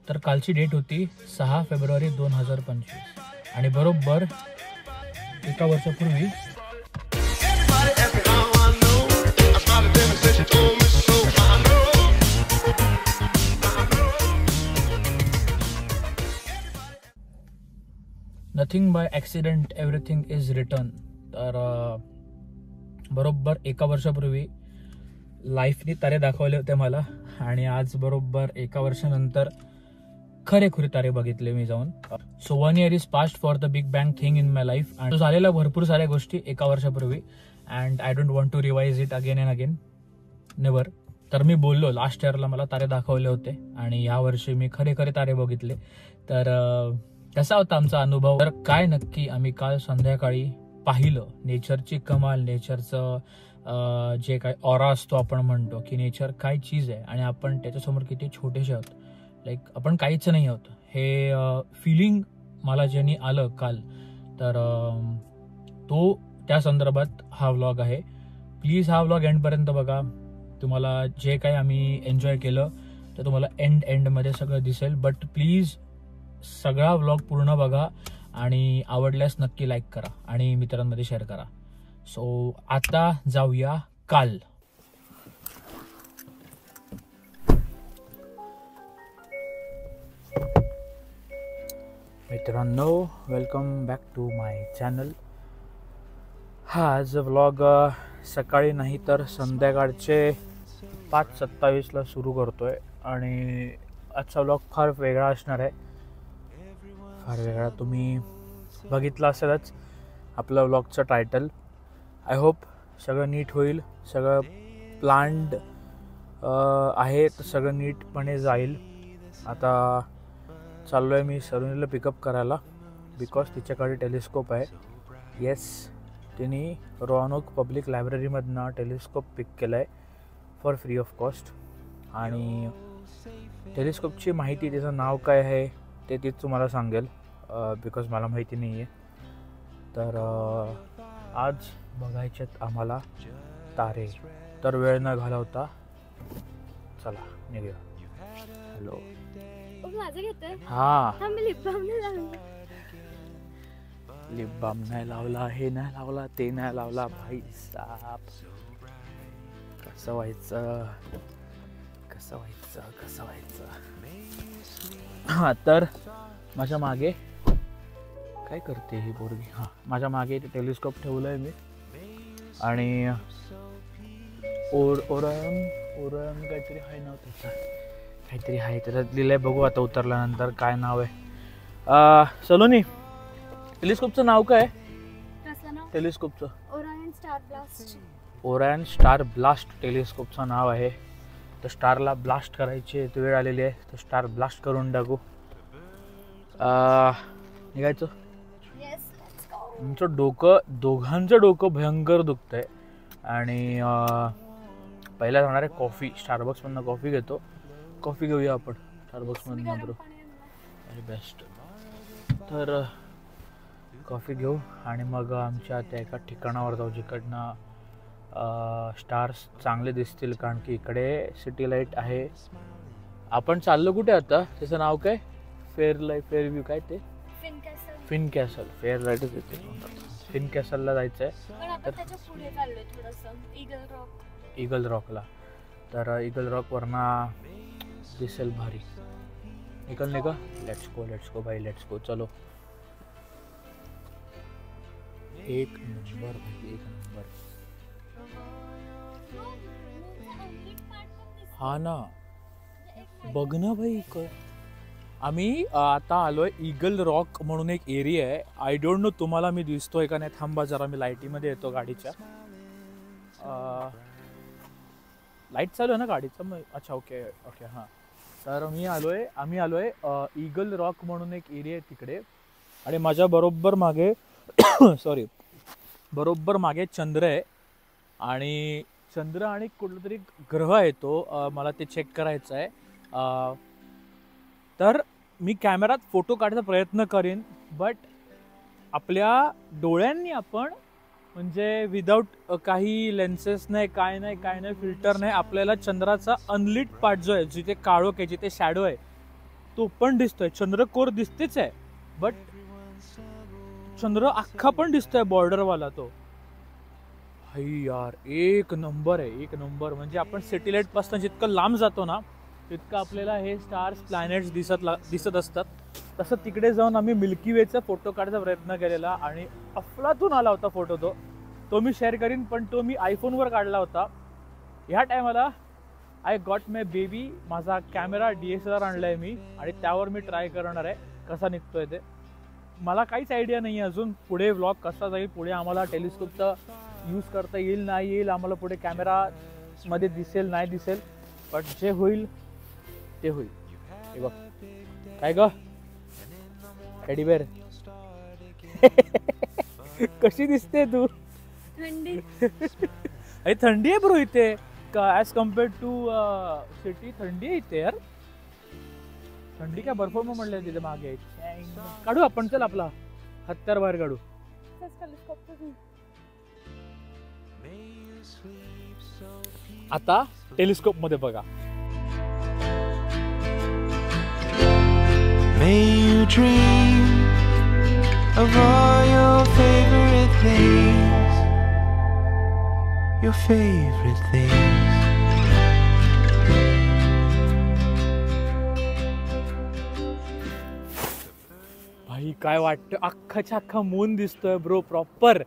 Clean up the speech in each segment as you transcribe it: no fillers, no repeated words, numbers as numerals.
तर कालची डेट होती 6 फेब्रुवारी 2025 आणि बरोबर एका वर्षापूर्वी nothing by accident everything is return. तर बरोबर एका वर्षापूर्वी लाईफने तारे दाखवले होते मला आणि आज बरोबर एका वर्षानंतर खरेखुरे तारे बघितले मी जाऊन. So 1 year is past for the big bang thing in my life. आणि झालेल्या भरपूर साऱ्या गोष्टी एका वर्षापूर्वी and I don't want to revise it again and again, never. तर मी बोललो लास्ट इयरला मला तारे दाखवले होते आणि या वर्षी मी खरे खरे तारे बघितले. तर कसा होता आमचा अनुभव? तर काय नक्की आम्ही काल संध्याकाळी पाहिलं नेचरची कमाल, नेचरचं जे काय ऑरा असतो आपण म्हणतो की नेचर काय चीज आहे आणि आपण त्याच्यासमोर किती छोटेसे आहोत, लाईक आपण काहीच नाही आहोत. हे फिलिंग मला ज्यांनी आलं काल, तर तो त्या संदर्भात हा व्लॉग आहे. प्लीज हा व्लॉग एंडपर्यंत बघा. तुम्हाला जे काही आम्ही एन्जॉय केलं ते तुम्हाला एंडमध्ये सगळं दिसेल. बट प्लीज सगळा व्लॉग पूर्ण बघा आणि आवडल्यास नक्की लाईक करा आणि मित्रांमध्ये शेअर करा. सो आता जाऊया काल. मित्रांनो, welcome back to my channel. हा आज व्लॉग सकाळी नाही तर संध्याकाळचे 5:27 सुरू करतोय आणि आजचा व्लॉग फार वेगळा असणार आहे. फार वेगळा तुम्ही बघितलं असेलच आपलं व्लॉगचं टायटल. आय होप सगळं नीट होईल. सगळं प्लॅन्ड आहे तर सगळं नीटपणे जाईल. आता चाललो आहे मी सलोनीला पिकअप करायला बिकॉज तिच्याकडे टेलिस्कोप आहे. येस, तिने रोहनोक पब्लिक लायब्ररीमधनं टेलिस्कोप पिक केलं आहे फॉर फ्री ऑफ कॉस्ट. आणि टेलिस्कोपची माहिती, त्याचं नाव काय आहे ते तीच तुम्हाला सांगेल बिकॉज मला माहिती नाही आहे. तर आज बघायच्यात आम्हाला तारे. तर वेळ न घालवता चला निघूया. हॅलो, हा, लिप बाम नाही लावला, हे नाही लावला, ते नाही लावला. भाई साहब, कसं व्हायचं कसं व्हायचं कसं व्हायचं. हा, तर माझ्या मागे काय करते ही पोरगी? हां, माझ्या मागे टेलिस्कोप ठेवलं आहे मी आणि ओरम काहीतरी आहे नाव त्याचं, काहीतरी आहे त्याच्यात लिहिलं आहे. बघू आता उतरल्यानंतर काय नाव आहे. सलोनी, टेलिस्कोपचं नाव काय? टेलिस्कोपचं ओरायन स्टार ब्लास्ट टेलिस्कोपचं नाव आहे. तर स्टारला ब्लास्ट करायची वेळ आलेली आहे. तर स्टार ब्लास्ट करून टाकू. निघायचं. आमचं डोकं, दोघांचं डोकं भयंकर दुखतंय आणि पहिला जाणार आहे कॉफी. स्टारबक्समधनं कॉफी घेतो. कॉफी घेऊया आपण स्टारबक्समधनं ब्रो, व्हेरी बेस्ट. तर कॉफी घेऊ आणि मग आमच्या त्या एका ठिकाणावर जाऊ जिकडनं स्टार्स चांगले दिसतील, कारण की इकडे सिटी लाईट आहे. आपण चाललो कुठे आता? त्याचं नाव काय? फेअरव्ह्यू काय ते? Fin castle. फेअर लाईटच येते. फिन कॅसलला जायचं आहे. ईगल रॉकला. तर ईगल रॉक वरना दिसेल भारी. निकल का? लेट्स गो भाई, लेट्स गो. चलो. एक नंबर भाई, एक नंबर. हा ना, बघ ना भाई. आम्ही आता आलोय ईगल रॉक म्हणून एक एरिया आहे. आय डोंट नो तुम्हाला मी दिसतोय का नाही. थांबा जरा, मी लाईटीमध्ये येतो गाडीच्या. लाईट चालू आहे ना गाडीचं मग? अच्छा, ओके ओके. हां, तर आम्ही आलोय ईगल रॉक म्हणून एक एरिया आहे तिकडे. आणि माझ्या बरोबर मागे सॉरी, बरोबर मागे चंद्र आहे आणि चंद्र आणि कुठला तरी ग्रह आहे तो, मला ते चेक करायचं आहे. तर मी कॅमेरात फोटो काढायचा प्रयत्न करीन, बट आपल्या डोळ्यांनी आपण म्हणजे विदाऊट काही लेन्सेस नाही, काय नाही, फिल्टर नाही, आपल्याला चंद्राचा अनलिट पार्ट जो आहे, जिथे काळोख आहे, जिथे शॅडो आहे, तो पण दिसतोय, चंद्र कोर दिसतेच आहे, बट चंद्र अख्खा पण दिसतोय बॉर्डरवाला तो. हाय यार, एक नंबर आहे, एक नंबर. म्हणजे आपण सॅटेलाइट पासून जितकं लांब जातो ना तितकं आपल्याला हे स्टार्स प्लॅनेट्स दिसत असतात. तसं तिकडे जाऊन आम्ही मिल्की वेचा फोटो काढायचा प्रयत्न केलेला आणि अफलातून आला होता फोटो. तो मी शेअर करीन, पण तो मी आयफोनवर काढला होता. ह्या टायमाला आय गॉट माय बेबी. माझा कॅमेरा DSLR आणलाय मी आणि त्यावर मी ट्राय करणार आहे कसा निघतोय ते. मला काहीच आयडिया नाही आहे अजून पुढे व्लॉग कसा जाईल, पुढे आम्हाला टेलिस्कोपचा यूज करता येईल नाही येईल, आम्हाला पुढे कॅमेरामध्ये दिसेल नाही दिसेल, बट जे होईल ते होईल. हे बघ काय ग टेडी बेअर कशी दिसते तू? थंडी अरे थंडी आहे ब्रो इथे ॲज कम्पेअर टू सिटी. थंडी आहे इथे यार. थंडी काय बर्फ म्हणले तिथे मागे. काढू आपण, चल आपला हत्यार बाहेर काढू. आता टेलिस्कोप मध्ये बघा. May you dream of all your favorite things, your favorite things. भाई काय वाटतं, अख्खाच्या अख्खा मून दिसतोय ब्रो प्रॉपर.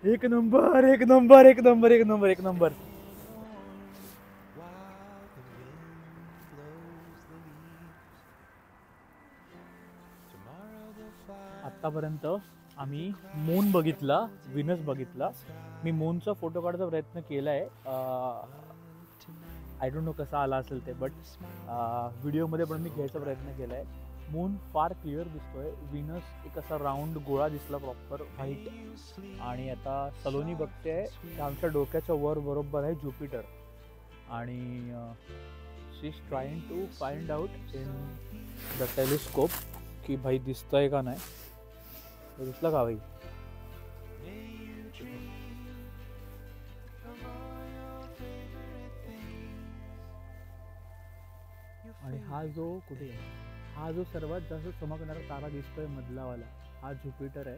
एक नंबर एक नंबर एक नंबर एक नंबर एक नंबर. आतापर्यंत आम्ही मून बघितला, विनस बघितला. मी मूनचा फोटो काढायचा प्रयत्न केलाय. आय डोंट नो कसा आला असेल ते, बट व्हिडिओमध्ये पण मी घ्यायचा प्रयत्न केलाय. मून फार क्लिअर दिसतोय. विनस एक असा राऊंड गोळा दिसला प्रॉपर व्हाईट. आणि आता सलोनी बघते आमच्या डोक्याच्या वर बरोबर आहे ज्युपिटर. आणि she is trying to find out in the telescope की भाई दिसतंय का नाही. दिसलं का भाई? आणि हा जो कुठे आहे, हा जो सर्वात जास्त चमकणारा तारा दिसतोय मधलावाला, हा ज्युपिटर आहे.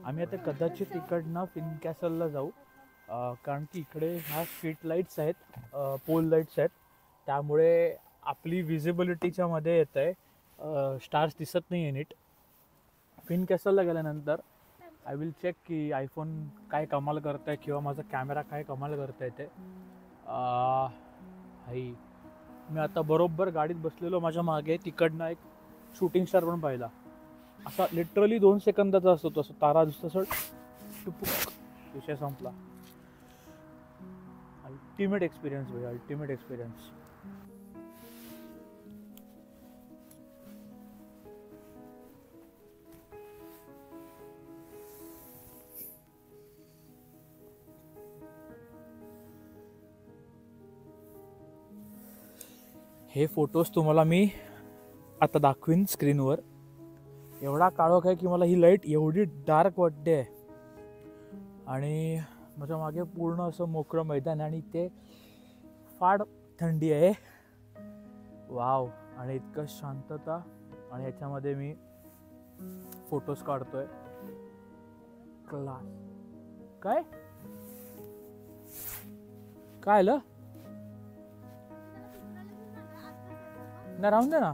आम्ही आता कदाचित इकडनं फिन कॅसलला जाऊ, कारण की इकडे ह्या स्ट्रीट लाईट्स आहेत, पोल लाईट्स आहेत, त्यामुळे आपली विजिबिलिटीच्या मध्ये येत आहे. स्टार्स दिसत नाही आहे नीट. फिन कॅसलला गेल्यानंतर आय विल चेक की आयफोन काय कमाल करत आहे किंवा माझा कॅमेरा काय कमाल करत आहे ते. हाई मी आता बरोबर गाडीत बसलेलो, माझ्या मागे तिकडनं एक शूटिंग स्टार पण पाहिला. असा लिटरली 2 सेकंदाचा असतो तसं तारा दिसतो, असं टुपुक विषय संपला. अल्टिमेट एक्सपिरियन्स भाई, अल्टिमेट एक्सपिरियन्स. हे फोटोज तुम्हाला मी आता दाखवीन स्क्रीनवर. एवढा काळोख आहे की मला ही लाईट एवढी डार्क वाटते आहे. आणि माझ्या मागे पूर्ण असं मोकळं मैदान आहे आणि इथे फार थंडी आहे. वाव. आणि इतकं शांतता, आणि ह्याच्यामध्ये मी फोटोज काढतोय. क्लास. काय काय आलं ना, राहून दे ना.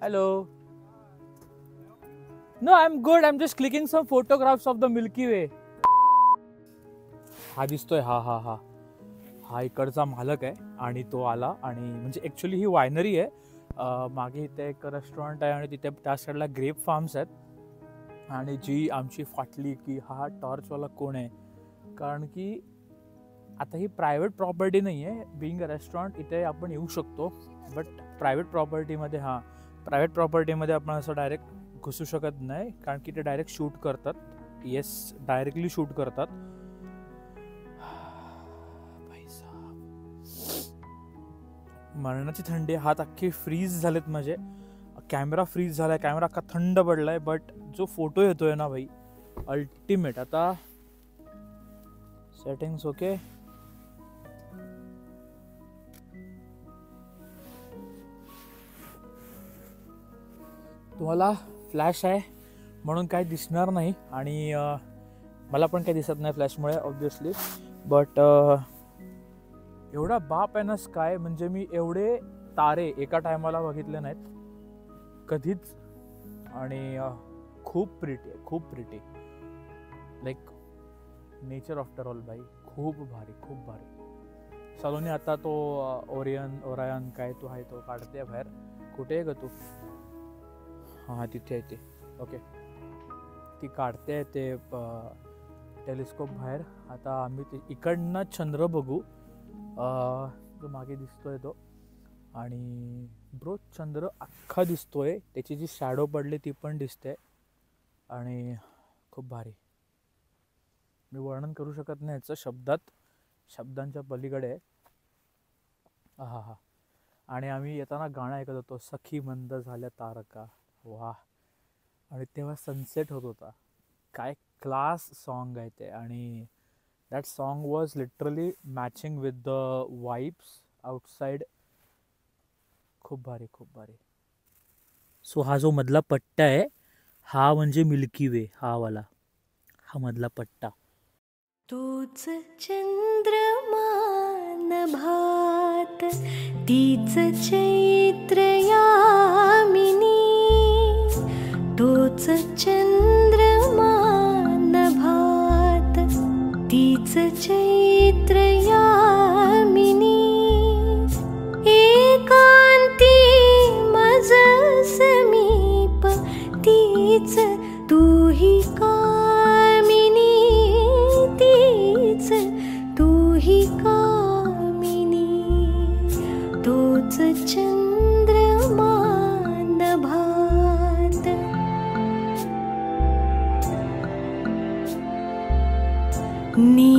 Hello. No I am good. I am just clicking some photographs of the Milky Way. हा दिसतोय, हा हा हा हा इकडचा मालक आहे आणि तो आला. आणि म्हणजे ॲक्च्युली ही वायनरी आहे. मागे इथे एक रेस्टॉरंट आहे आणि तिथे त्या साईडला ग्रेप फार्म्स आहेत. आणि जी आमची फाटली की हा टॉर्चवाला कोण आहे, कारण की आता ही प्रायव्हेट प्रॉपर्टी नाही आहे. बिईंग अ रेस्टॉरंट इथे आपण येऊ शकतो, बट प्रायव्हेट प्रॉपर्टीमध्ये प्रायव्हेट प्रॉपर्टीमध्ये आपण असं डायरेक्ट घुसू शकत नाही, कारण की ते डायरेक्ट शूट करतात. येस, डायरेक्टली शूट करतात. मरणाची थंडी, हात अख्खे फ्रीज झालेत माझे. कॅमेरा फ्रीज झालाय, कॅमेरा अख्खा थंड पडलाय, बट जो फोटो येतोय ना भाई अल्टिमेट. आता सेटिंग्स ओके. तुम्हाला फ्लॅश आहे म्हणून काय दिसणार नाही आणि मला पण काही दिसत नाही फ्लॅशमुळे ऑब्विसली, बट एवढा बाप आहे ना स्काय, म्हणजे मी एवढे तारे एका टायमाला बघितले नाहीत कधीच. आणि खूप प्रिटी आहे, खूप pretty, like nature after all भाई. खूप भारी, खूप भारी. सलोनी आता तो ओरायन काय तो आहे तो काढते बाहेर. कुठे आहे ग तू? हां तिथे आहे ते. ओके, ती काढते ते टेलिस्कोप बाहेर. आता आम्ही ते इकडनं चंद्र बघू, जो मागे दिसतोय तो. आणि ब्रो चंद्र अख्खा दिसतोय, त्याची जी शॅडो पडली ती पण दिसते आणि खूप भारी. मी वर्णन करू शकत नाही याचं शब्दात, शब्दांच्या पलीकडे. हा हा. आणि आम्ही येताना गाणं ऐकत होतो, सखी मंद झाल्या तारका. वा. आणि तेव्हा सनसेट होत होता. काय क्लास सॉन्ग आहे ते. आणि that song was literally matching with the vibes outside. खूप भारी, खूप भारी. सो हा जो मधला पट्टा आहे हा म्हणजे मिल्की वे, हा वाला, हा मधला पट्टा. तोच चंद्रमा नभात, तीच चैत्र यामिनी. तोच चंद्रमा नभात, तीच चैत्र यामिनी. एकांती मज समीप, तीच तूही कामिनी. तीच तूही कामिनी. तोच चंद्रमा नभात. नी